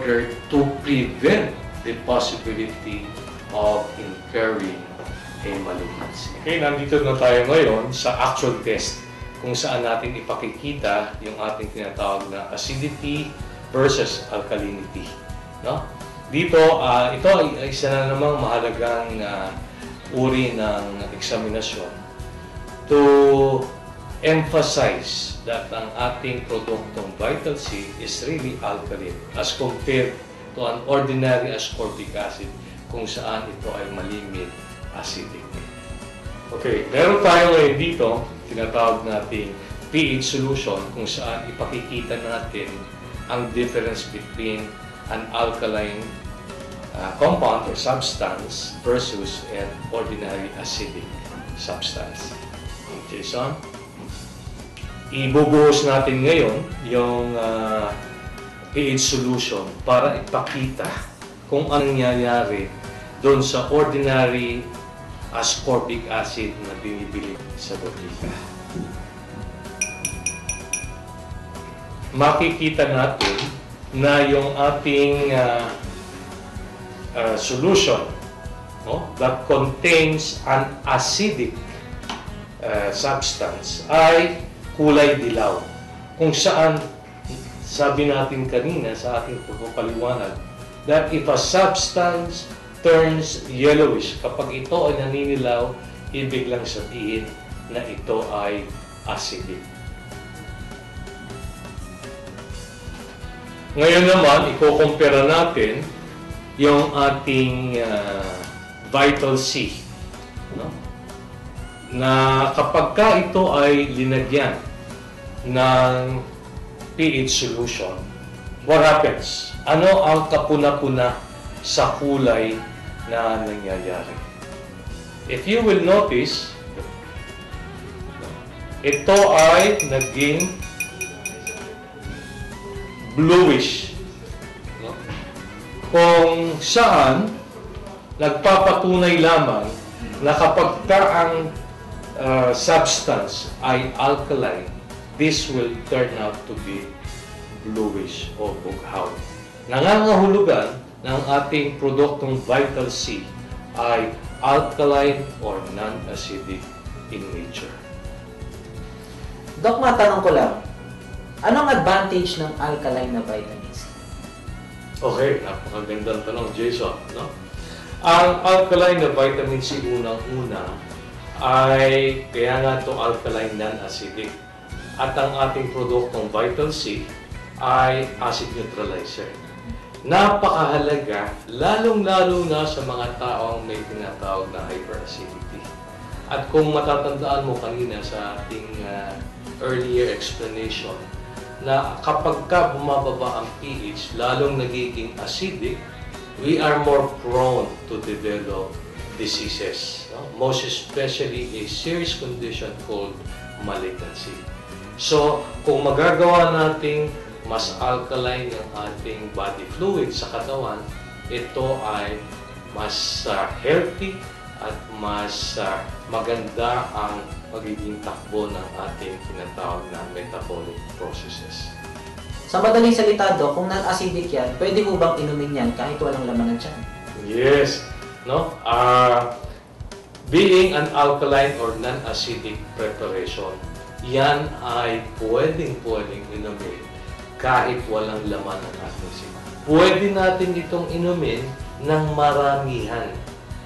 order to prevent the possibility of incurring a malignancy. Okay, nandito na tayo ngayon sa actual test kung saan natin ipakikita yung ating tinatawag na acidity versus alkalinity. No? Dito, ito ay isa na namang mahalagang uri ng eksaminasyon to emphasize that ang ating produktong Vital C is really alkaline as compared to an ordinary ascorbic acid kung saan ito ay malimit acidic. Okay, meron tayo ngayon dito, tinatawag nating pH solution kung saan ipakikita natin ang difference between an alkaline compound or substance versus an ordinary acidic substance. Jason, ibubuhos natin ngayon yung pH solution para ipakita kung anong nangyayari doon sa ordinary ascorbic acid na binibili sa botika. Makikita natin na yung ating solution that contains an acidic substance ay kulay dilaw. Kung saan, sabi natin kanina sa ating pagpapaliwanag, that if a substance turns yellowish, kapag ito ay naninilaw, ibig lang sabihin na ito ay acidic. Ngayon naman, iko-compare natin yung ating Vital C. No? Na kapag ka ito ay linagyan ng pH solution, what happens? Ano ang kapuna-puna sa kulay na nangyayari? If you will notice, ito ay naging bluish. Kung saan nagpapatunay lamang na kapag ka ang substance ay alkaline, this will turn out to be bluish o bughaw. Nangangahulugan ng ating produktong Vital C ay alkaline or non-acidic in nature. Dok, matanong ko lang, anong advantage ng alkaline na vitamin C? Okay, napakagandang tanong, Jason. No? Ang alkaline na vitamin C unang-una ay kaya nga ito alkaline non-acidic. At ang ating produktong Vital C ay acid neutralizer. Napakahalaga, lalong-lalo na sa mga taong may tinatawag na hyperacidity. At kung matatandaan mo kanina sa ating earlier explanation, na kapag ka bumababa ang pH, lalong nagiging acidic, we are more prone to develop diseases. No? Most especially a serious condition called malignancy. So, kung magagawa nating mas alkaline yung ating body fluid sa katawan, ito ay mas healthy at mas maganda ang magiging takbo ng ating tinatawag na metabolic processes. Sa madaling salita, Dok, kung non-acidic yan, pwede mo bang inumin yan kahit walang laman ng tiyan? Yes. No? Being an alkaline or non-acidic preparation, yan ay pwedeng inumin kahit walang laman ng ating sipa. Pwede natin itong inumin ng maramihan.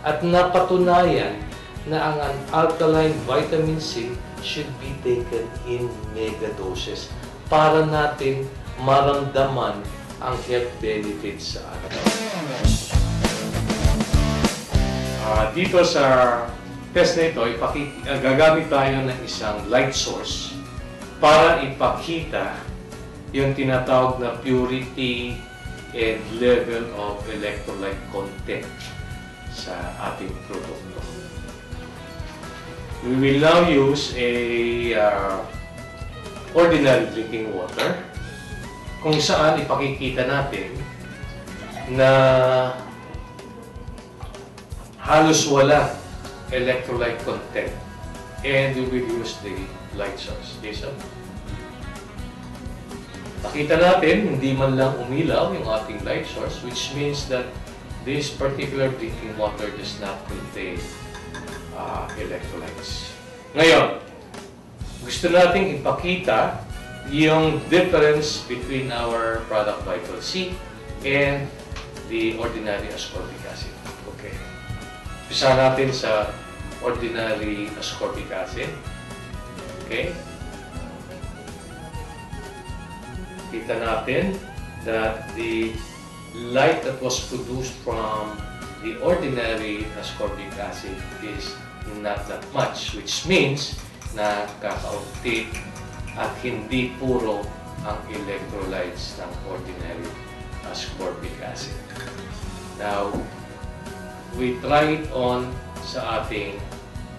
At napatunayan na ang alkaline vitamin C should be taken in mega doses para natin maramdaman ang health benefits sa atin. Dito sa test na ito, gagamit tayo ng isang light source para ipakita yung tinatawag na purity and level of electrolyte content sa ating produkto. We will now use a ordinary drinking water kung saan ipakikita natin na halos wala electrolyte content, and we will use the light source. Jason? Nakita natin, hindi man lang umilaw yung ating light source, which means that this particular drinking water does not contain electrolytes. Ngayon, gusto nating ipakita yung difference between our product Vital C and the ordinary ascorbic acid. Okay. Umpisa natin sa ordinary ascorbic acid. Okay. Kita natin that the light that was produced from the ordinary ascorbic acid is not that much, which means na kakaunti at hindi puro ang electrolytes ng ordinary ascorbic acid. Now, we try it on sa ating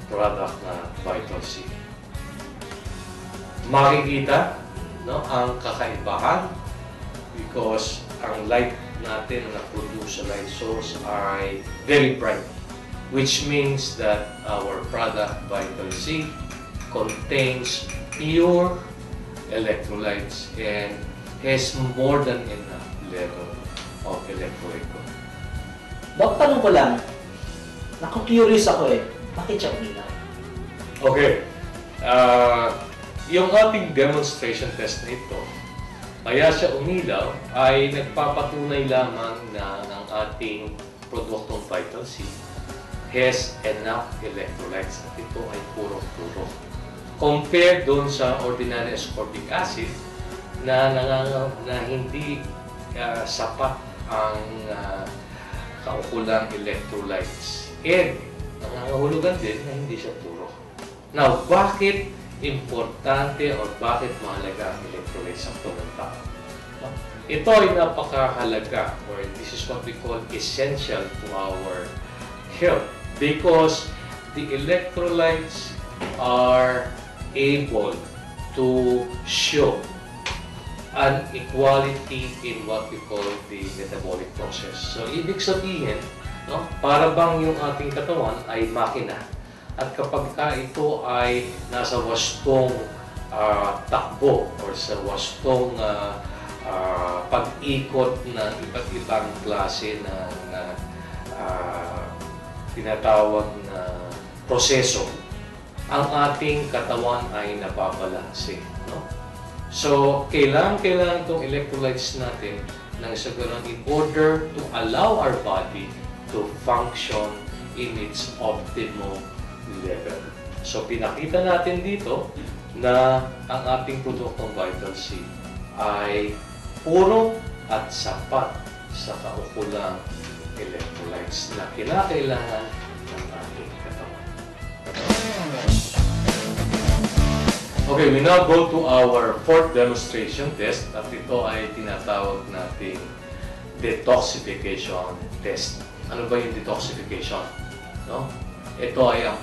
product na Vital C. Makikita ang kakaibahan because ang light natin na produce sa light source ay very bright, which means that our product Vital C contains pure electrolytes and has more than enough level of electrolyte. Dok, tanong ko lang. Naku-curious ako bakit siya umilaw? Okay. Yung ating demonstration test na ito, kaya siya umilaw ay nagpapatunay lamang na ang ating produktong Vital C has enough electrolytes at ito ay puro-puro. Compared doon sa ordinary ascorbic acid na hindi sapat ang kaukulang electrolytes. And nangangahulugan din na hindi siya puro. Now, bakit importante o bakit mahalaga ang electrolytes sa ng tao? Ito ay napakahalaga, or this is what we call essential to our health, because the electrolytes are able to show an equality in what we call the metabolic process. So, ibig sabihin, para bang yung ating katawan ay makina. At kapag ito ay nasa wastong takbo or sa wastong pag-ikot ng iba't ibang klase ng tinatawag na proseso, ang ating katawan ay nababalanse. So, kailangan itong electrolytes natin nang sa ganun in order to allow our body to function in its optimum level. So, pinakita natin dito na ang ating produktong Vital C ay puro at sapat sa kaukulang electrolytes na kinakailangan ng ating katawan. Okay, we now go to our fourth demonstration test at ito ay tinatawag nating detoxification test. Ano ba yung detoxification? Ito ay ang